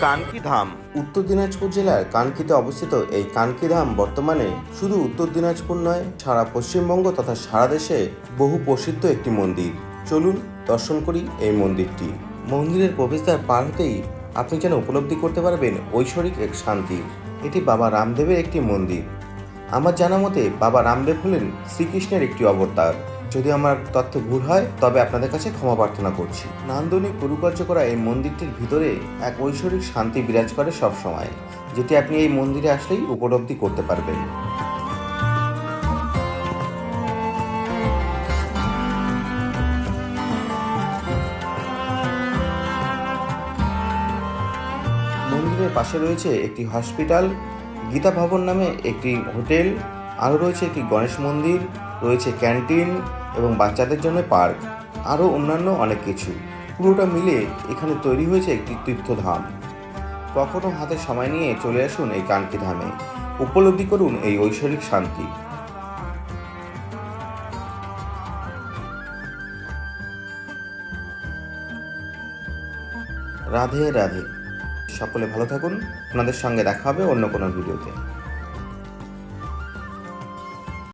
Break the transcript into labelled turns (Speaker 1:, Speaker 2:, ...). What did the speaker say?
Speaker 1: কানকি ধাম।
Speaker 2: উত্তর দিনাজপুর জেলার কানকিতে অবস্থিত এই কানকি ধাম বর্তমানে শুধু উত্তর দিনাজপুর নয়, সারা পশ্চিমবঙ্গ তথা সারা দেশে বহু প্রসিদ্ধ একটি মন্দির। চলুন দর্শন করি এই মন্দিরটি। মন্দিরের প্রবেশদ্বার পার হতেই আপনি যেন উপলব্ধি করতে পারবেন ঐশ্বরিক এক শান্তি। এটি বাবা রামদেবের একটি মন্দির। আমার জানা মতে বাবা রামদেব হলেন শ্রীকৃষ্ণের একটি অবতার। যদি আমার তথ্য ভুল হয় তবে আপনাদের কাছে ক্ষমা প্রার্থনা করছি। নান্দনিক কারুকার্য করা এই মন্দিরটির ভিতরে এক ঐশ্বরিক শান্তি বিরাজ করে সব সময়, যেটি আপনি এই মন্দিরে আসলেই উপলব্ধি করতে পারবেন। মন্দিরের পাশে রয়েছে একটি হসপিটাল, গীতা ভবন নামে একটি হোটেল, আরও রয়েছে একটি গণেশ মন্দির, রয়েছে ক্যান্টিন এবং বাচ্চাদের জন্য পার্ক, আরও অন্যান্য অনেক কিছু। পুরোটা মিলে এখানে তৈরি হয়েছে একটি তীর্থধাম। কখনো হাতে সময় নিয়ে চলে আসুন এই কানকি ধামে, উপলব্ধি করুন এই ঐশ্বরিক শান্তি। রাধে রাধে। সকলে ভালো থাকুন। আপনাদের সঙ্গে দেখা হবে অন্য কোনো ভিডিওতে।